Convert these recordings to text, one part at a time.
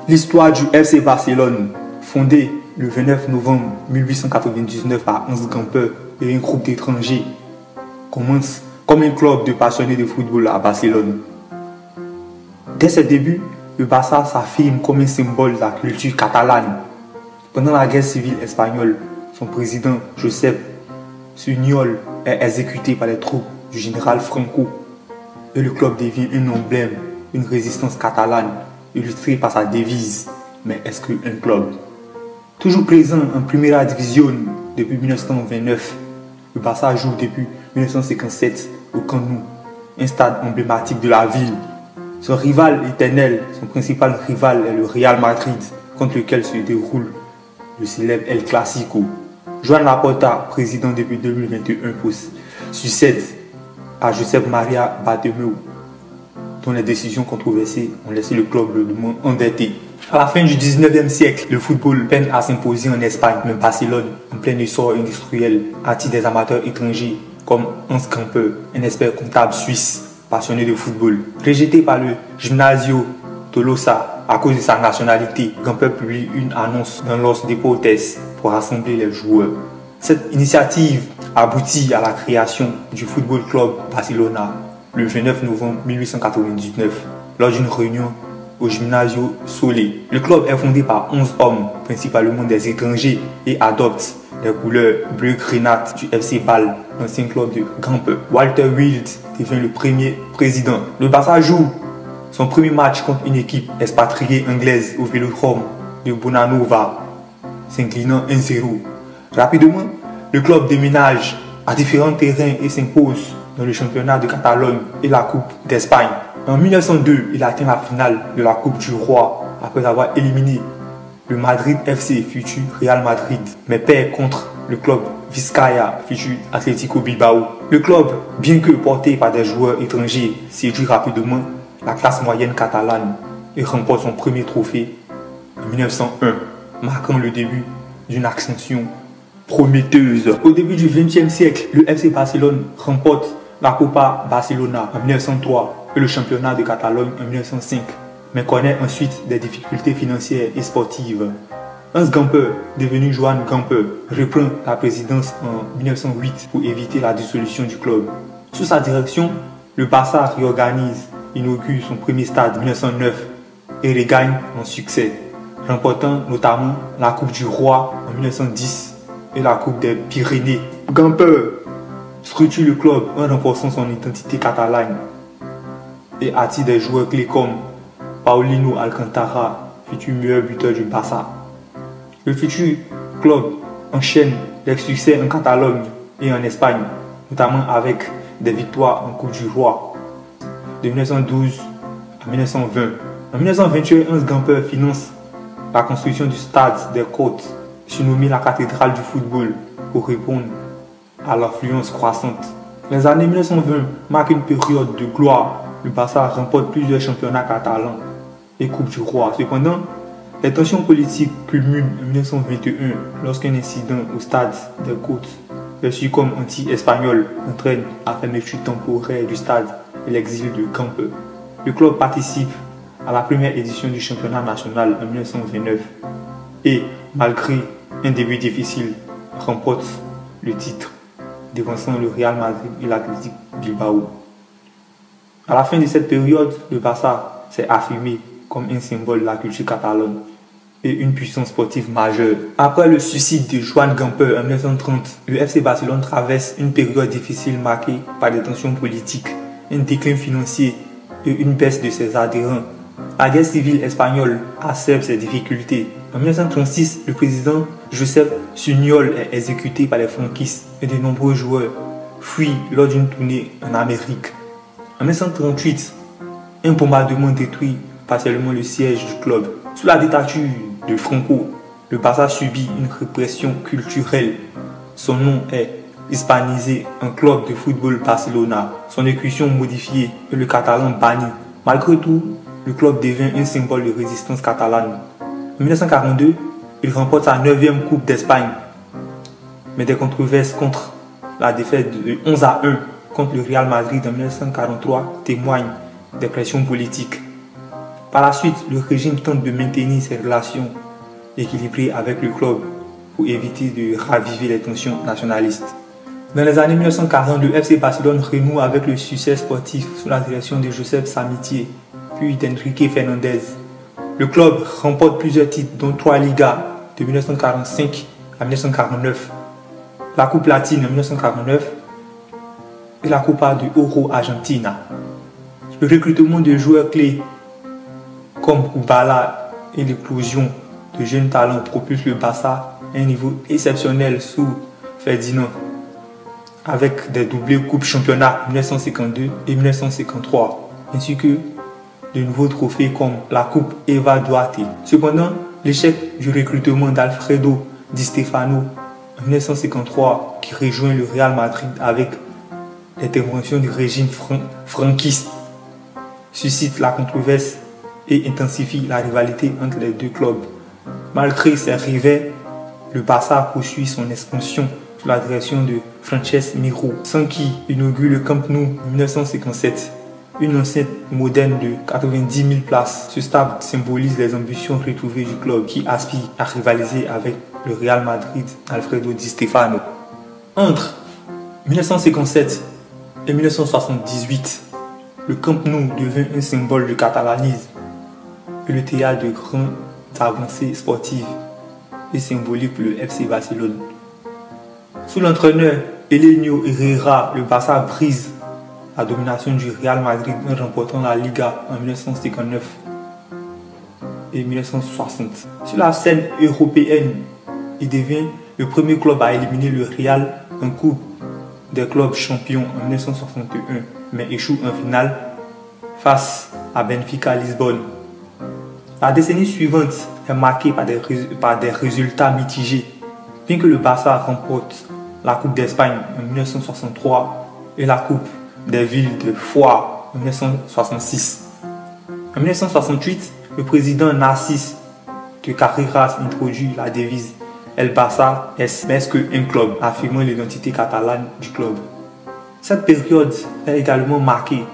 L'histoire du FC Barcelone, fondé le 29 novembre 1899 par Hans Gamper et un groupe d'étrangers, commence comme un club de passionnés de football à Barcelone. Dès ses débuts, le Barça s'affirme comme un symbole de la culture catalane. Pendant la guerre civile espagnole, son président, Josep Sunyol, est exécuté par les troupes du général Franco et le club devient un emblème, une résistance catalane, illustrée par sa devise « Mais est-ce qu'un club ?» Toujours présent en Primera Division depuis 1929, le Barça joue depuis 1957 au Camp Nou, un stade emblématique de la ville. Son rival éternel, son principal rival est le Real Madrid, contre lequel se déroule le célèbre El Clasico. Joan Laporta, président depuis 2021, succède à Josep Maria Bartomeu, dont les décisions controversées ont laissé le club lourdement endetté. À la fin du 19e siècle, le football peine à s'imposer en Espagne, mais Barcelone, en plein essor industriel, attire des amateurs étrangers comme Hans Gamper, un expert comptable suisse passionné de football. Rejeté par le Gimnasio Tolosa à cause de sa nationalité, Gamper publie une annonce dans Los Deportes pour rassembler les joueurs. Cette initiative aboutit à la création du Football Club Barcelona le 29 novembre 1899 lors d'une réunion au Gimnasio Solé. Le club est fondé par 11 hommes, principalement des étrangers, et adopte les couleurs bleu-grenat du FC Bâle, ancien club de Gamper. Walter Wild devient le premier président. Le Barça joue son premier match contre une équipe expatriée anglaise au Vélodrome de Bonanova, s'inclinant 1-0. Rapidement, le club déménage à différents terrains et s'impose dans le championnat de Catalogne et la Coupe d'Espagne. En 1902, il atteint la finale de la Coupe du Roi après avoir éliminé le Madrid FC, futur Real Madrid, mais perd contre le club Vizcaya, futur Atlético Bilbao. Le club, bien que porté par des joueurs étrangers, séduit rapidement la classe moyenne catalane et remporte son premier trophée en 1901, marquant le début d'une ascension prometteuse. Au début du XXe siècle, le FC Barcelone remporte la Copa Barcelona en 1903 et le championnat de Catalogne en 1905, mais connaît ensuite des difficultés financières et sportives. Hans Gamper, devenu Joan Gamper, reprend la présidence en 1908 pour éviter la dissolution du club. Sous sa direction, le Barça réorganise, inaugure son premier stade en 1909 et regagne en succès, remportant notamment la Coupe du Roi en 1910 et la Coupe des Pyrénées. Gamper structure le club en renforçant son identité catalane et attire des joueurs clés comme Paulino Alcantara, futur meilleur buteur du Barça. Le futur club enchaîne les succès en Catalogne et en Espagne, notamment avec des victoires en Coupe du Roi de 1912 à 1920. En 1921, Hans Gamper finance la construction du stade des Côtes, surnommé la cathédrale du football, pour répondre à l'affluence croissante. Les années 1920 marquent une période de gloire. Le Barça remporte plusieurs championnats catalans et Coupe du Roi. Cependant, les tensions politiques culminent en 1921 lorsqu'un incident au stade des Côtes, perçu comme anti-espagnol, entraîne la fermeture temporaire du stade et l'exil de Gamper. Le club participe à la première édition du championnat national en 1929 et, malgré un début difficile, remporte le titre, devançant le Real Madrid et l'Atlético Bilbao. À la fin de cette période, le Barça s'est affirmé comme un symbole de la culture catalane et une puissance sportive majeure. Après le suicide de Joan Gamper en 1930, le FC Barcelone traverse une période difficile marquée par des tensions politiques, un déclin financier et une baisse de ses adhérents. La guerre civile espagnole acerbe ses difficultés. En 1936, le président Josep Sunyol est exécuté par les franquistes et de nombreux joueurs fuient lors d'une tournée en Amérique. En 1938, un bombardement détruit partiellement le siège du club. Sous la dictature de Franco, le Barça subit une répression culturelle. Son nom est hispanisé en club de football Barcelona, son écution modifiée et le catalan banni. Malgré tout, le club devient un symbole de résistance catalane. En 1942, il remporte sa 9e Coupe d'Espagne, mais des controverses contre la défaite de 11-1 contre le Real Madrid en 1943 témoignent des pressions politiques. Par la suite, le régime tente de maintenir ses relations équilibrées avec le club pour éviter de raviver les tensions nationalistes. Dans les années 1940, le FC Barcelone renoue avec le succès sportif sous la direction de Josep Samitier, puis d'Enrique Fernandez. Le club remporte plusieurs titres, dont 3 Ligas de 1945 à 1949, la Coupe Latine en 1949 et la Copa de Oro Argentina. Le recrutement de joueurs clés comme Kubala et l'éclosion de jeunes talents propulsent le Barça à un niveau exceptionnel sous Ferdinand, avec des doublés Coupe Championnat 1952 et 1953, ainsi que de nouveaux trophées comme la Coupe Eva Duarte. Cependant, l'échec du recrutement d'Alfredo Di Stefano en 1953, qui rejoint le Real Madrid avec l'intervention du régime franquiste, suscite la controverse et intensifie la rivalité entre les deux clubs. Malgré ces rivets, le Barça poursuit son expansion sous la direction de Francesc Miró, sans qui inaugure le Camp Nou en 1957. Une enceinte moderne de 90 000 places. Ce stade symbolise les ambitions retrouvées du club qui aspire à rivaliser avec le Real Madrid Alfredo Di Stefano. Entre 1957 et 1978, le Camp Nou devint un symbole de catalanisme et le théâtre de grandes avancées sportives et symboliques pour le FC Barcelone. Sous l'entraîneur Elenio Herrera, le Barça brise la domination du Real Madrid en remportant la Liga en 1959 et 1960. Sur la scène européenne, il devient le premier club à éliminer le Real en Coupe des clubs champions en 1961, mais échoue en finale face à Benfica Lisbonne. La décennie suivante est marquée par des résultats mitigés, bien que le Barça remporte la Coupe d'Espagne en 1963 et la Coupe des villes de Foix en 1966. En 1968, le président Narcís de Carreras introduit la devise El Barça es más que un club, affirmant l'identité catalane du club. Cette période est également marquée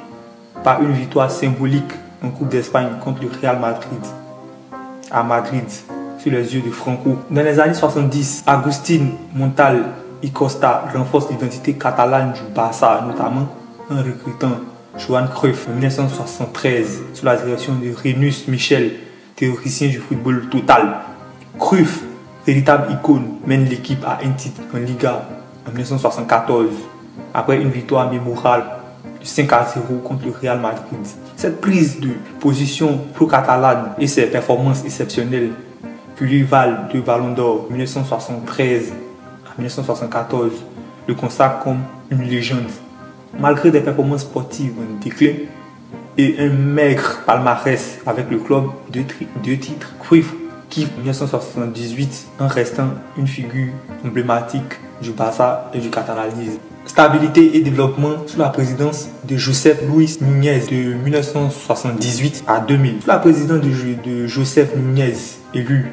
par une victoire symbolique en Coupe d'Espagne contre le Real Madrid à Madrid, sous les yeux de Franco. Dans les années 70, Agustín Montal y Costa renforce l'identité catalane du Barça, notamment en recrutant Joan Cruyff en 1973 sous la direction de Rinus Michel, théoricien du football total. Cruyff, véritable icône, mène l'équipe à un titre en Liga en 1974 après une victoire mémorable de 5-0 contre le Real Madrid. Cette prise de position pro-catalane et ses performances exceptionnelles puis lui valent 2 ballons d'or 1973 à 1974 le consacrent comme une légende. Malgré des performances sportives en déclin et un maigre palmarès avec le club, 2 titres, Cruyff quitte en 1978 en restant une figure emblématique du Barça et du catalanisme. Stabilité et développement sous la présidence de Josep Luis Núñez de 1978 à 2000. Sous la présidence de Josep Núñez, élu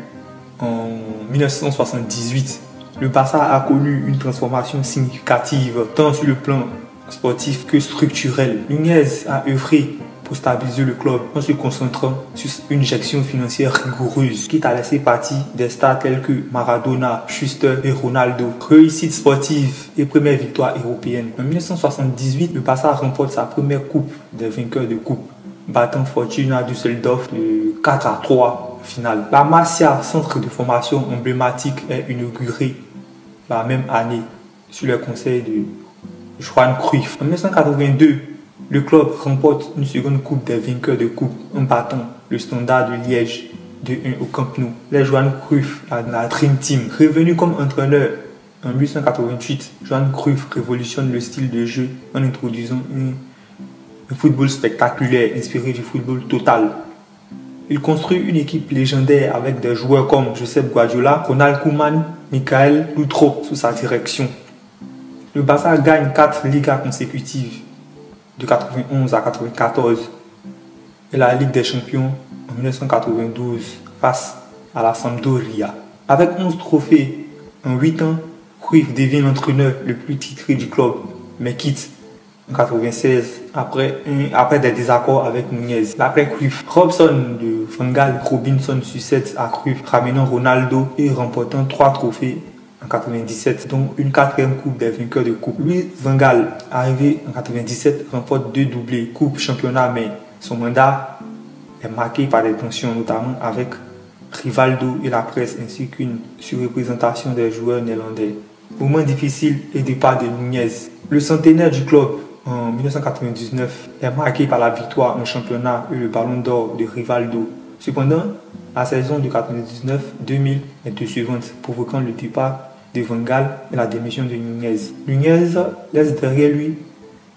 en 1978, le Barça a connu une transformation significative tant sur le plan sportif que structurel. Núñez a œuvré pour stabiliser le club en se concentrant sur une gestion financière rigoureuse, quitte à laisser partir des stars tels que Maradona, Schuster et Ronaldo. Réussite sportive et première victoire européenne. En 1978, le Barça remporte sa première coupe des vainqueurs de coupe, battant Fortuna Düsseldorf de 4-3 en finale. La Masia, centre de formation emblématique, est inaugurée la même année sous le conseil de Johan Cruyff. En 1982, le club remporte une seconde coupe des vainqueurs de coupe en battant le Standard de Liège 2-1 au Camp Nou. Les Johan Cruyff, la Dream Team. Revenu comme entraîneur en 1888, Johan Cruyff révolutionne le style de jeu en introduisant un football spectaculaire inspiré du football total. Il construit une équipe légendaire avec des joueurs comme Josep Guardiola, Ronald Koeman, Michael Laudrup sous sa direction. Le Barça gagne 4 Ligas consécutives de 91 à 94 et la Ligue des Champions en 1992 face à la Sampdoria. Avec 11 trophées en 8 ans, Cruyff devient l'entraîneur le plus titré du club, mais quitte en 96 après des désaccords avec Nunez. L'après Cruyff, Robson de Van Gaal, Robinson succède à Cruyff, ramenant Ronaldo et remportant 3 trophées en 97, dont une 4e coupe des vainqueurs de coupe. Louis Van Gaal, arrivé en 97, remporte 2 doublés, coupe, championnat, mais son mandat est marqué par des tensions, notamment avec Rivaldo et la presse, ainsi qu'une surreprésentation des joueurs néerlandais. Moment difficile et départ de Nunez. Le centenaire du club en 1999 est marqué par la victoire en championnat et le ballon d'or de Rivaldo. Cependant, la saison de 99-2000 est de suivante, provoquant le départ de Van Gaal et la démission de Nunez. Nunez laisse derrière lui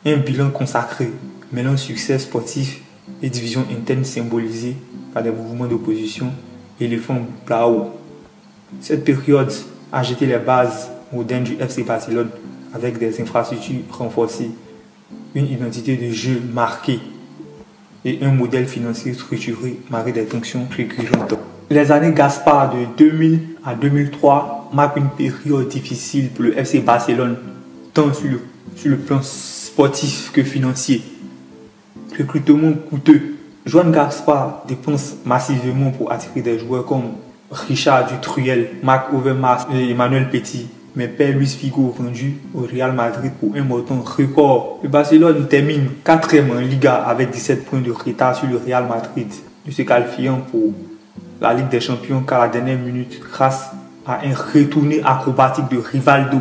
un bilan consacré, mêlant succès sportif et division interne symbolisée par des mouvements d'opposition et les fonds Blau. Cette période a jeté les bases modernes du FC Barcelone avec des infrastructures renforcées, une identité de jeu marquée et un modèle financier structuré malgré des tensions récurrentes. Les années Gaspard de 2000 à 2003 marquent une période difficile pour le FC Barcelone, tant sur le plan sportif que financier. Recrutement coûteux. Joan Gaspard dépense massivement pour attirer des joueurs comme Richard Dutruel, Marc Overmars et Emmanuel Petit, mais perd Luis Figo vendu au Real Madrid pour un montant record. Le Barcelone termine 4e en Liga avec 17 points de retard sur le Real Madrid, ne se qualifiant pour la Ligue des Champions qu'à la dernière minute grâce à un retourné acrobatique de Rivaldo.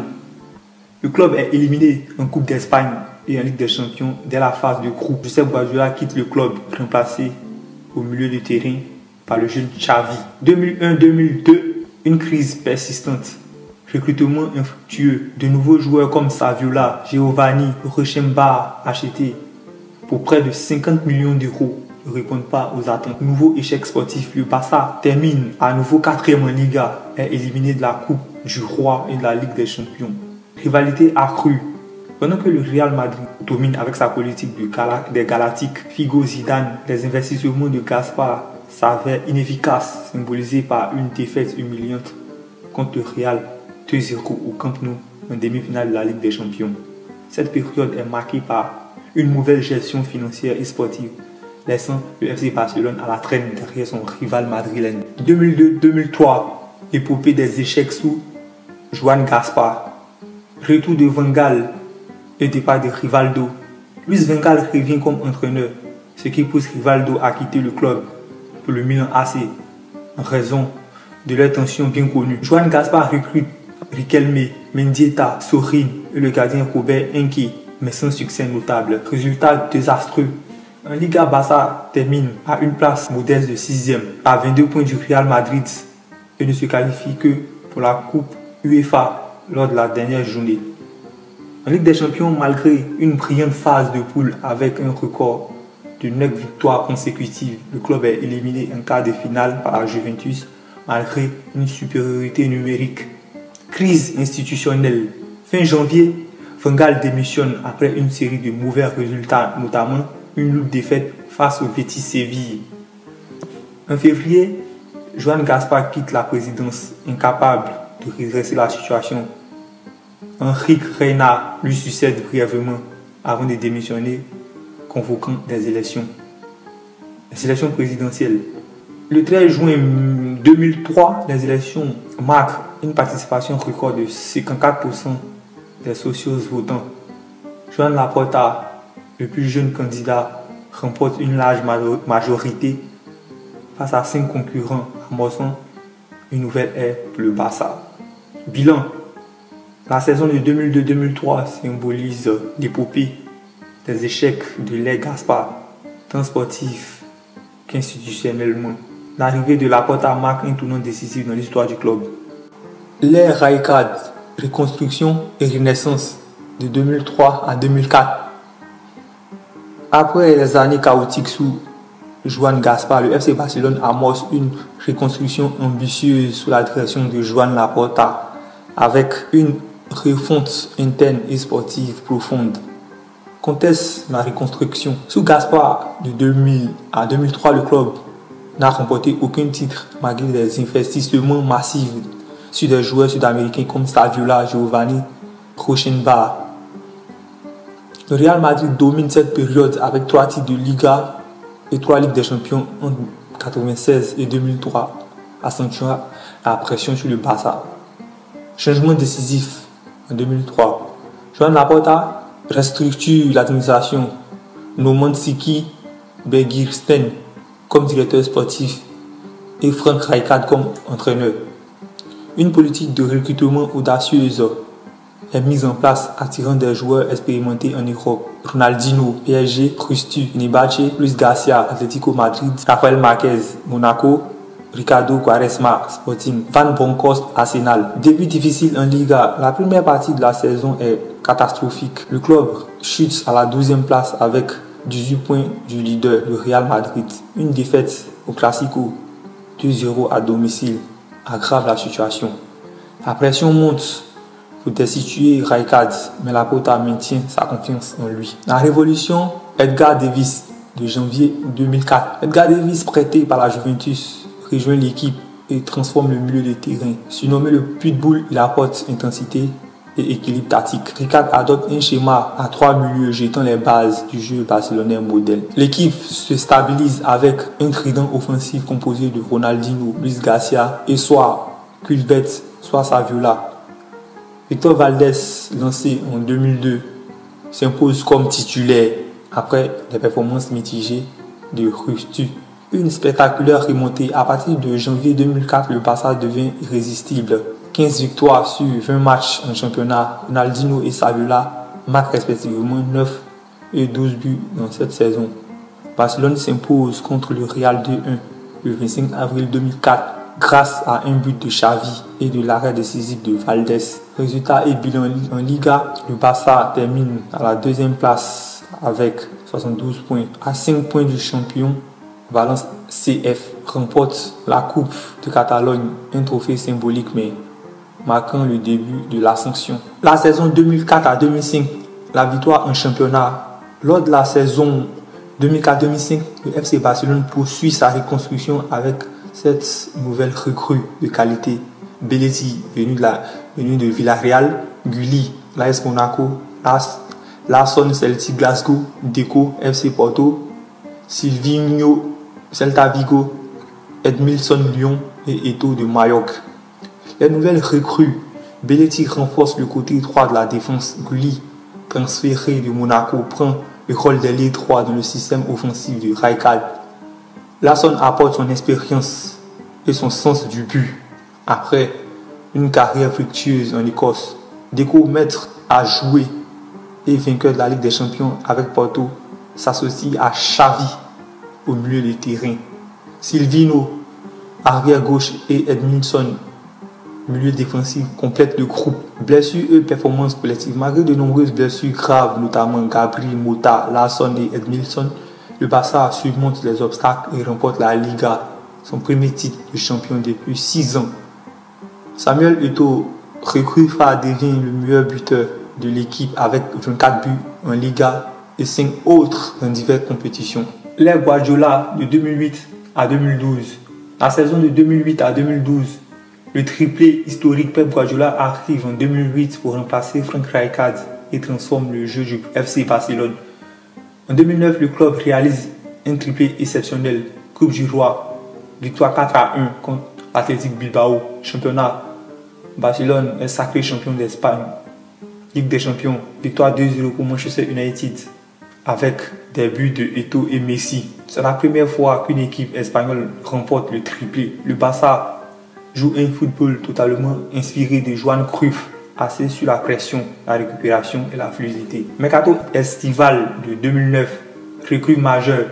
Le club est éliminé en Coupe d'Espagne et en Ligue des Champions dès la phase de groupe. Josep Guardiola quitte le club, remplacé au milieu de terrain par le jeune Xavi. 2001-2002, une crise persistante. Recrutement infructueux. De nouveaux joueurs comme Saviola, Giovanni, Rochembar achetés pour près de 50 millions d'euros ne répondent pas aux attentes. Nouveau échec sportif. Le Barça termine à nouveau 4e en Liga, est éliminé de la Coupe du Roi et de la Ligue des Champions. Rivalité accrue. Pendant que le Real Madrid domine avec sa politique des Galactiques, Figo, Zidane, les investissements de Gaspard s'avèrent inefficaces, symbolisés par une défaite humiliante contre le Real 2-0 au Camp Nou en demi-finale de la Ligue des Champions. Cette période est marquée par une mauvaise gestion financière et sportive, laissant le FC Barcelone à la traîne derrière son rival madrilène. 2002-2003, épopée des échecs sous Joan Gaspard. Retour de Van Gaal et départ de Rivaldo. Luis Van Gaal revient comme entraîneur, ce qui pousse Rivaldo à quitter le club pour le Milan AC en raison de leurs tensions bien connues. Joan Gaspard recrute Riquelme, Mendieta, Sorin et le gardien Robert Enke, mais sans succès notable. Résultat désastreux. En Liga, Barça termine à une place modeste de 6e, à 22 points du Real Madrid et ne se qualifie que pour la Coupe UEFA lors de la dernière journée. En Ligue des Champions, malgré une brillante phase de poule avec un record de 9 victoires consécutives, le club est éliminé en quart de finale par la Juventus malgré une supériorité numérique. Crise institutionnelle. Fin janvier, Van Gaal démissionne après une série de mauvais résultats, notamment une lourde défaite face au Betis Séville. En février, Joan Gaspard quitte la présidence, incapable de redresser la situation. Enrique Reina lui succède brièvement avant de démissionner, convoquant des élections. Les élections présidentielles. Le 13 juin 2003, les élections marquent une participation record de 54% des socios votants. Joan Laporta, le plus jeune candidat, remporte une large majorité face à 5 concurrents, amorçant une nouvelle ère pour le Barça. Bilan. La saison de 2002-2003 symbolise l'épopée des échecs de l'ère Gaspard, tant sportif qu'institutionnellement. L'arrivée de Laporta marque un tournant décisif dans l'histoire du club. L'ère Rijkaard, reconstruction et renaissance de 2003 à 2004. Après les années chaotiques sous Joan Gaspard, le FC Barcelone amorce une reconstruction ambitieuse sous la direction de Joan Laporta, avec une refonte interne et sportive profonde. Conteste la reconstruction. Sous Gaspard, de 2000 à 2003, le club n'a remporté aucun titre malgré des investissements massifs sur des joueurs sud-américains comme Saviola, Giovanni, Rochembar. Le Real Madrid domine cette période avec 3 titres de Liga et 3 Ligues des Champions en 1996 et 2003, accentuant la pression sur le Barça. Changement décisif en 2003. Joan Laporta restructure l'administration, nommant Siki Begiristain comme directeur sportif et Frank Rijkaard comme entraîneur. Une politique de recrutement audacieuse est mise en place, attirant des joueurs expérimentés en Europe. Ronaldinho, PSG, Krusty, Nibache, Luis Garcia, Atlético Madrid, Rafael Marquez, Monaco, Ricardo Quaresma, Sporting, Van Bronckhorst, Arsenal. Début difficile en Liga. La première partie de la saison est catastrophique. Le club chute à la 12e place avec 18 points du leader, le Real Madrid. Une défaite au Classico, 2-0 à domicile, aggrave la situation. La pression monte pour destituer Rijkaard, mais Laporta maintient sa confiance en lui. La révolution, Edgar Davis, de janvier 2004. Edgar Davis, prêté par la Juventus, rejoint l'équipe et transforme le milieu de terrain. Surnommé le pitbull, il apporte intensité et équilibre tactique. Rijkaard adopte un schéma à 3 milieux jetant les bases du jeu barcelonais modèle. L'équipe se stabilise avec un trident offensif composé de Ronaldinho, Luis Garcia et soit Kluivert, soit Saviola. Victor Valdés, lancé en 2002, s'impose comme titulaire après des performances mitigées de Krusty. Une spectaculaire remontée. À partir de janvier 2004, le Barça devient irrésistible. 15 victoires sur 20 matchs en championnat. Ronaldinho et Saviola marquent respectivement 9 et 12 buts dans cette saison. Barcelone s'impose contre le Real 2-1 le 25 avril 2004 grâce à un but de Xavi et de l'arrêt décisif de Valdés. Résultat et bilan en Liga, le Barça termine à la 2e place avec 72 points. À 5 points du champion, Valence CF remporte la Coupe de Catalogne, un trophée symbolique mais marquant le début de l'ascension. La saison 2004 à 2005, la victoire en championnat. Lors de la saison 2004-2005, le FC Barcelone poursuit sa reconstruction avec cette nouvelle recrue de qualité. Belletti, venu de Villarreal, Gulli, l'AS Monaco, Larsson, Celtic Glasgow, Deco, FC Porto, Silvinho, Celta Vigo, Edmilson Lyon et Eto'o de Mallorca. Les nouvelles recrues, Belletti renforce le côté droit de la défense. Gulli, transféré de Monaco, prend le rôle d'ailier droit dans le système offensif de Rijkaard. Larsson apporte son expérience et son sens du but. Après une carrière fructueuse en Écosse, Deco, maître à jouer et vainqueur de la Ligue des Champions avec Porto, s'associe à Xavi au milieu du terrain. Silvinho, arrière gauche, et Edmilson, milieu défensif, complètent le groupe. Blessures et performances collectives. Malgré de nombreuses blessures graves, notamment Gabri, Mota, Larsson et Edmilson, le Barça surmonte les obstacles et remporte la Liga, son premier titre de champion depuis 6 ans. Samuel Eto'o, recrue phare, devient le meilleur buteur de l'équipe avec 24 buts en Liga et 5 autres dans diverses compétitions. L'ère Guardiola de 2008 à 2012. La saison de 2008 à 2012, le triplé historique Pep Guardiola arrive en 2008 pour remplacer Frank Rijkaard et transforme le jeu du FC Barcelone. En 2009, le club réalise un triplé exceptionnel. Coupe du Roi, victoire 4-1 contre Athletic Bilbao, championnat. Barcelone est sacré champion d'Espagne. Ligue des Champions, victoire 2-0 pour Manchester United avec des buts de Eto'o et Messi. C'est la première fois qu'une équipe espagnole remporte le triplé. Le Barça joue un football totalement inspiré de Johan Cruyff, axé sur la pression, la récupération et la fluidité. Mercato estival de 2009, recrue majeure.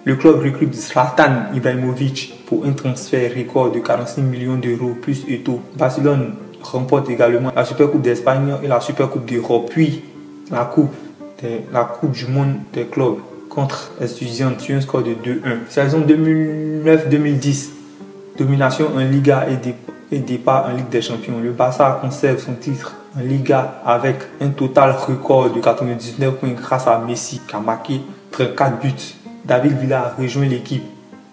Le club recrute Zlatan Ibrahimovic pour un transfert record de 45 millions d'euros plus Eto'o. Barcelone remporte également la Supercoupe d'Espagne et la Supercoupe d'Europe, puis la Coupe du Monde des clubs contre Estudiantes sur un score de 2-1. Saison 2009-2010, domination en Liga et départ en Ligue des Champions. Le Barça conserve son titre en Liga avec un total record de 99 points grâce à Messi qui a marqué 34 buts. David Villa rejoint l'équipe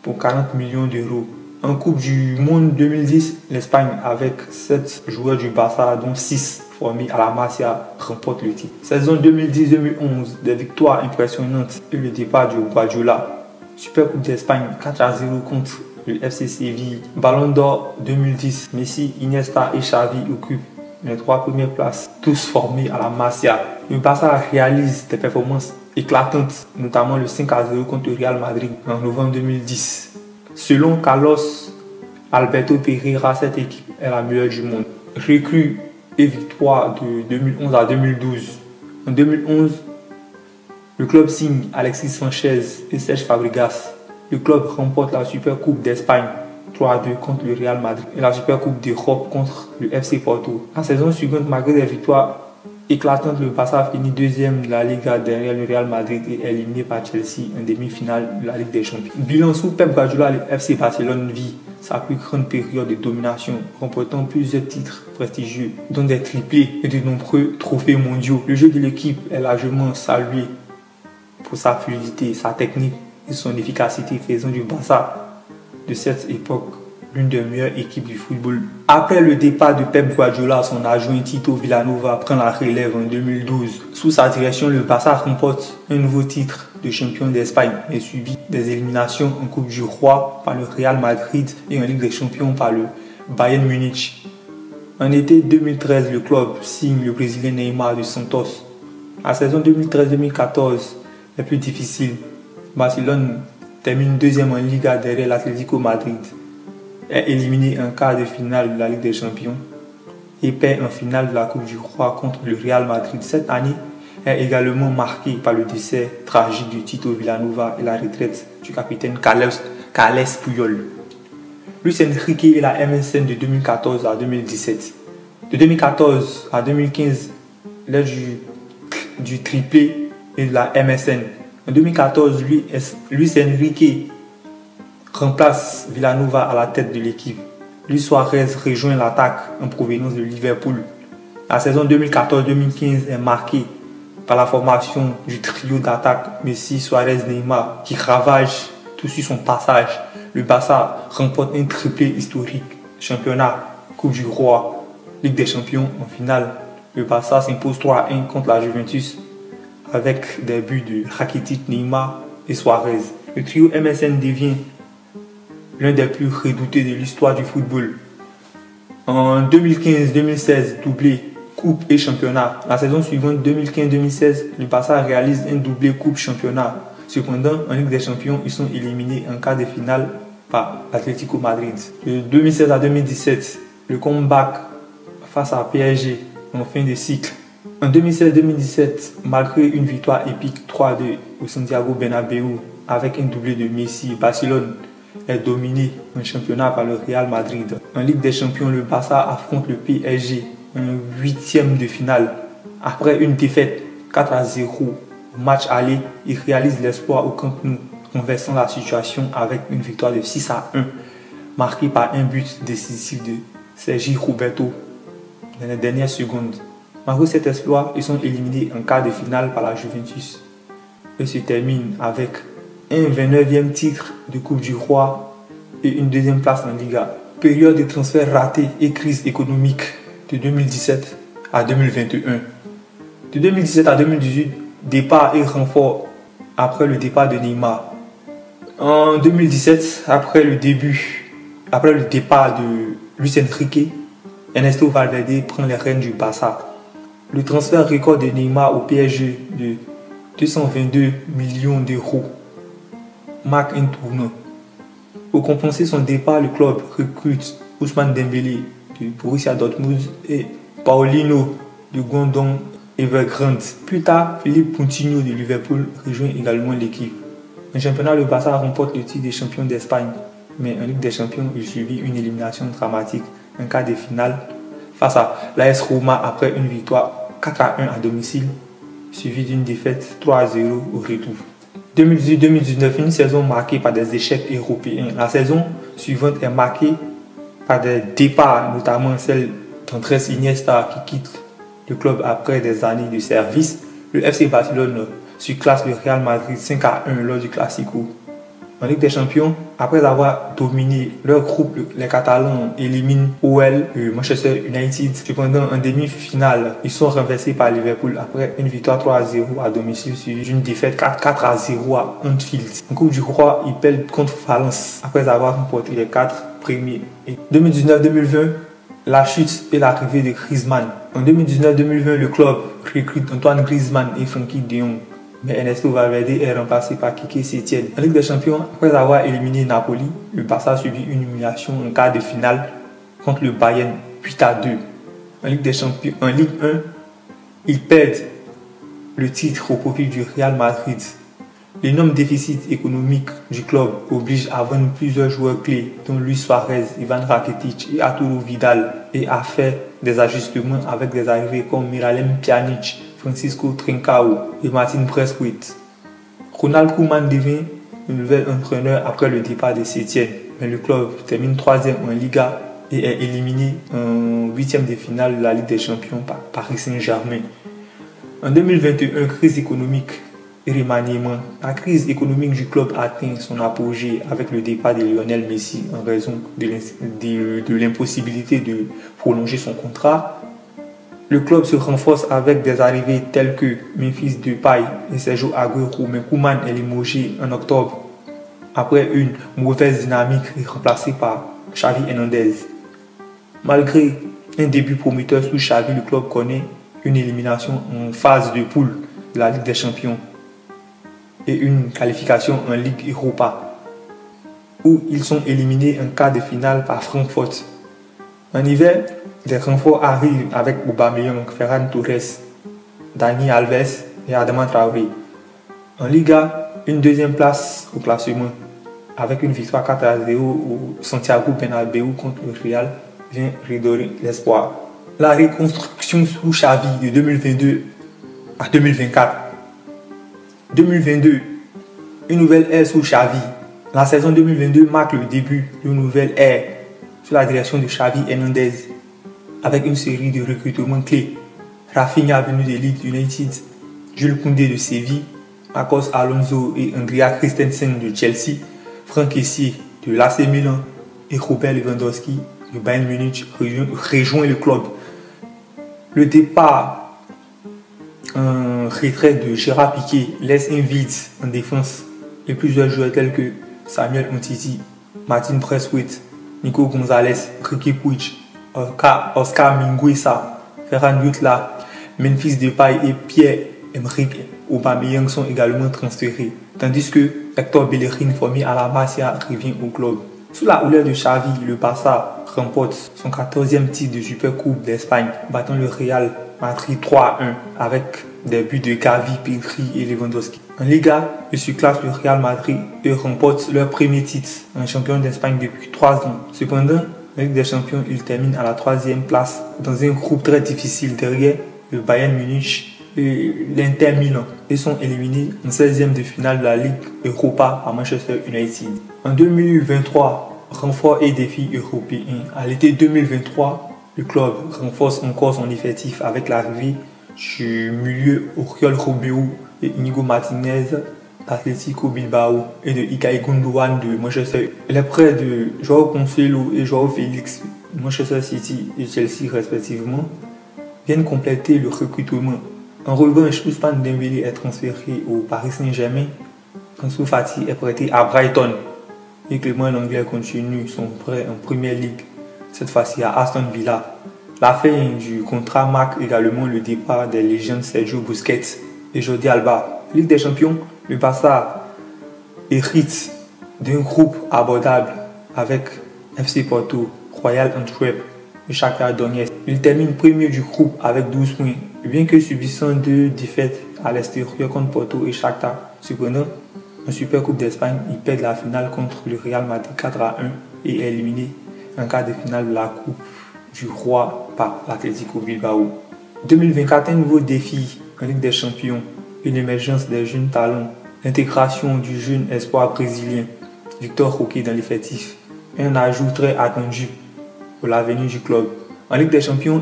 pour 40 millions d'euros. En Coupe du Monde 2010, l'Espagne avec 7 joueurs du Barça dont 6 formé à la Masia, remporte le titre. Saison 2010-2011, des victoires impressionnantes et le départ de Guardiola. Super Coupe d'Espagne 4-0 contre le FC Séville. Ballon d'Or 2010, Messi, Iniesta et Xavi occupent les 3 premières places, tous formés à la Masia. Le Barça réalise des performances éclatantes, notamment le 5-0 contre le Real Madrid en novembre 2010. Selon Carlos Alberto Pereira, cette équipe est la meilleure du monde. Recrue et victoire de 2011 à 2012. En 2011, le club signe Alexis Sanchez et Serge Fabregas. Le club remporte la Super Coupe d'Espagne 3-2 contre le Real Madrid et la Super Coupe d'Europe contre le FC Porto. La saison suivante, malgré des victoires éclatantes, le Barça finit deuxième de la Liga derrière le Real Madrid et est éliminé par Chelsea en demi-finale de la Ligue des Champions. Bilan sous Pep Guardiola, le FC Barcelone vit sa plus grande période de domination, remportant plusieurs titres prestigieux, dont des triplés et de nombreux trophées mondiaux. Le jeu de l'équipe est largement salué pour sa fluidité, sa technique et son efficacité, faisant du Barça de cette époque l'une des meilleures équipes du football. Après le départ de Pep Guardiola, son adjoint Tito Vilanova prend la relève en 2012. Sous sa direction, le Barça remporte un nouveau titre de champion d'Espagne et subit des éliminations en Coupe du Roi par le Real Madrid et en Ligue des Champions par le Bayern Munich. En été 2013, le club signe le Brésilien Neymar de Santos. La saison 2013-2014 est plus difficile. Barcelone termine deuxième en Liga derrière l'Atlético Madrid, est éliminé en quart de finale de la Ligue des Champions et perd en finale de la Coupe du Roi contre le Real Madrid. Cette année est également marquée par le décès tragique de Tito Vilanova et la retraite du capitaine Carles Puyol. Luis Enrique et la MSN de 2014 à 2017. De 2014 à 2015, l'ère du triplé et de la MSN. En 2014, Luis Enrique remplace Vilanova à la tête de l'équipe. Luis Suarez rejoint l'attaque en provenance de Liverpool. La saison 2014-2015 est marquée par la formation du trio d'attaque Messi, Suarez, Neymar qui ravage tout sur son passage. Le Barça remporte un triplé historique, championnat, Coupe du Roi, Ligue des Champions. En finale, le Barça s'impose 3-1 contre la Juventus avec des buts de Rakitic, Neymar et Suarez. Le trio MSN devient l'un des plus redoutés de l'histoire du football. En 2015-2016, doublé Coupe et Championnat. La saison suivante, 2015-2016, le Barça réalise un doublé Coupe-Championnat. Cependant, en Ligue des Champions, ils sont éliminés en quart de finale par Atlético Madrid. De 2016 à 2017, le comeback face à PSG en fin de cycle. En 2016-2017, malgré une victoire épique 3-2 au Santiago Bernabéu avec un doublé de Messi, Barcelone est dominé en championnat par le Real Madrid. En Ligue des Champions, le Barça affronte le PSG en huitième de finale. Après une défaite 4-0 au match aller, il réalise l'exploit au Camp Nou, renversant la situation avec une victoire de 6-1, marquée par un but décisif de Sergi Roberto dans les dernières secondes. Malgré cet exploit, ils sont éliminés en quart de finale par la Juventus et se terminent avec un 29e titre de Coupe du Roi et une deuxième place en Liga. Période de transfert ratée et crise économique de 2017 à 2021. De 2017 à 2018, départ et renfort après le départ de Neymar. En 2017, après le départ de Luis Enrique, Ernesto Valverde prend les rênes du Barça. Le transfert record de Neymar au PSG de 222 millions d'euros marque un tournant. Pour compenser son départ, le club recrute Ousmane Dembélé de Borussia Dortmund et Paulinho de Guangdong Evergrande. Plus tard, Philippe Coutinho de Liverpool rejoint également l'équipe. En championnat, le Barça remporte le titre de champion d'Espagne, mais en Ligue des Champions, il subit une élimination dramatique en quart de finale face à l'AS Roma après une victoire 4-1 à domicile, suivie d'une défaite 3-0 au retour. 2018-2019, une saison marquée par des échecs européens. La saison suivante est marquée par des départs, notamment celle d'Andrés Iniesta qui quitte le club après des années de service. Le FC Barcelone surclasse le Real Madrid 5-1 lors du Classico. En Ligue des Champions, après avoir dominé leur groupe, les Catalans éliminent OL, Manchester United. Cependant, en demi-finale, ils sont renversés par Liverpool après une victoire 3-0 à domicile suivie d'une défaite 4-0 à Anfield. En Coupe du Roi, ils perdent contre Valence après avoir remporté les 4 premiers. 2019-2020, la chute et l'arrivée de Griezmann. En 2019-2020, le club recrute Antoine Griezmann et Frenkie de Jong. Mais Ernesto Valverde est remplacé par Quique Setién. En Ligue des Champions, après avoir éliminé Napoli, le Barça a subi une humiliation en quart de finale contre le Bayern 8-2. En Ligue des Champions, en Ligue 1, ils perdent le titre au profit du Real Madrid. L'énorme déficit économique du club oblige à vendre plusieurs joueurs clés, dont Luis Suarez, Ivan Rakitic et Arturo Vidal, et à faire des ajustements avec des arrivées comme Miralem Pjanic, Francisco Trincao et Martin Braithwaite. Ronald Koeman devient le nouvel entraîneur après le départ de Setién, mais le club termine 3e en Liga et est éliminé en 8e de finale de la Ligue des Champions par Paris Saint-Germain. En 2021, crise économique et remaniement. La crise économique du club atteint son apogée avec le départ de Lionel Messi en raison de l'impossibilité de prolonger son contrat. Le club se renforce avec des arrivées telles que Memphis Depay et Sergio Aguero, mais Koeman est limogé en octobre après une mauvaise dynamique et remplacé par Xavi Hernandez. Malgré un début prometteur sous Xavi, le club connaît une élimination en phase de poule de la Ligue des Champions et une qualification en Ligue Europa, où ils sont éliminés en quart de finale par Francfort. En hiver, des renforts arrivent avec Aubameyang, Ferran Torres, Dani Alves et Adama Traoré. En Liga, une deuxième place au classement avec une victoire 4-0 au Santiago Bernabéu contre le Real vient redorer l'espoir. La reconstruction sous Xavi de 2022 à 2024. 2022, une nouvelle ère sous Xavi. La saison 2022 marque le début d'une nouvelle ère sous la direction de Xavi Hernandez, avec une série de recrutements clés. Rafinha venu de Leeds United, Jules Koundé de Séville, Marcos Alonso et Andrea Christensen de Chelsea, Franck Kessié de l'AC Milan et Robert Lewandowski du Bayern Munich rejoint le club. Le départ en retraite de Gérard Piqué laisse un vide en défense et plusieurs joueurs tels que Samuel Umtiti, Martin Braithwaite, Nico Gonzalez, Riqui Puig, Oscar Mingueza, Ferran Jutla, Memphis Depay et Pierre-Emerick Aubameyang sont également transférés, tandis que Hector Bellerin, formé à la Masia, revient au club. Sous la houlette de Xavi, le Barça remporte son 14e titre de Supercoupe d'Espagne, battant le Real Madrid 3-1 avec des buts de Gavi, Pedri et Lewandowski. En Liga, ils surclassent le Real Madrid et remportent leur premier titre en champion d'Espagne depuis 3 ans. Cependant, en Ligue des Champions, ils terminent à la 3e place dans un groupe très difficile derrière le Bayern Munich et l'Inter Milan. Ils sont éliminés en 16e de finale de la Ligue Europa à Manchester United. En 2023, renfort et défis européens. À l'été 2023, le club renforce encore son effectif avec l'arrivée du milieu Oriol Romeu et Inigo Martinez d'Atlético Bilbao et de Ilkay Gundogan de Manchester. Les prêts de Joao Cancelo et Joao Félix de Manchester City et Chelsea respectivement viennent compléter le recrutement. En revanche, Ousmane Dembélé est transféré au Paris Saint-Germain. Ansu Fati est prêté à Brighton et Clément Lenglet continue son prêt en Premier League, cette fois-ci à Aston Villa. La fin du contrat marque également le départ des légendes Sergio Busquets et Jordi Alba. Ligue des Champions, le Barça hérite d'un groupe abordable avec FC Porto, Royal Antwerp et Shakhtar Donetsk. Il termine premier du groupe avec 12 points, bien que subissant 2 défaites à l'extérieur contre Porto et Shakhtar. Cependant, en Supercoupe d'Espagne, il perd la finale contre le Real Madrid 4-1 et est éliminé en quart de finale de la Coupe du Roi par l'Atlético Bilbao. 2024, un nouveau défi en Ligue des Champions, une émergence des jeunes talents, l'intégration du jeune espoir brésilien Victor Roque dans l'effectif, un ajout très attendu pour l'avenir du club. En Ligue des Champions,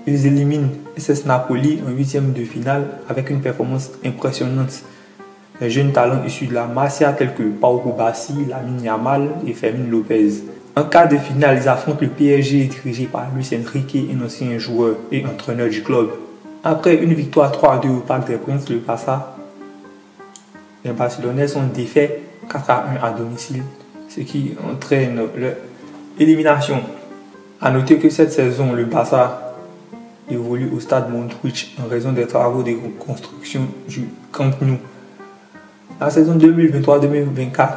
ils éliminent SS Napoli en 8e de finale avec une performance impressionnante. les jeunes talents issus de la Masia tels que Pau Bassi, Lamine Yamal et Fermin Lopez. En quart de finale, ils affrontent le PSG dirigé par Luis Enrique, un ancien joueur et entraîneur du club. Après une victoire 3-2 au Parc des Princes, les Barcelonais sont défaits 4-1 à domicile, ce qui entraîne leur élimination. A noter que cette saison, le Barça évolue au stade Montjuic en raison des travaux de reconstruction du Camp Nou. La saison 2023-2024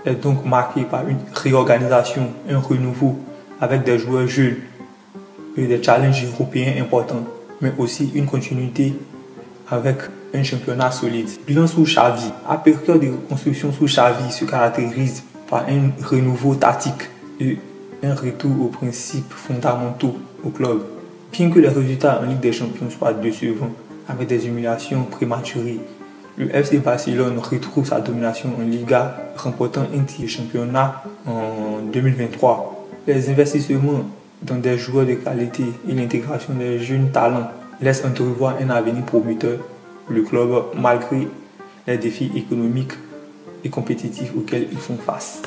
est donc marquée par une réorganisation, un renouveau avec des joueurs jeunes et des challenges européens importants, mais aussi une continuité avec un championnat solide. Bilan sous Xavi. La période de reconstruction sous Xavi se caractérise par un renouveau tactique et un retour aux principes fondamentaux au club. Bien que les résultats en Ligue des Champions soient décevants avec des humiliations prématurées, le FC Barcelone retrouve sa domination en Liga, remportant un titre de championnat en 2023. Les investissements dans des joueurs de qualité et l'intégration des jeunes talents laissent entrevoir un avenir prometteur pour le club malgré les défis économiques et compétitifs auxquels ils font face.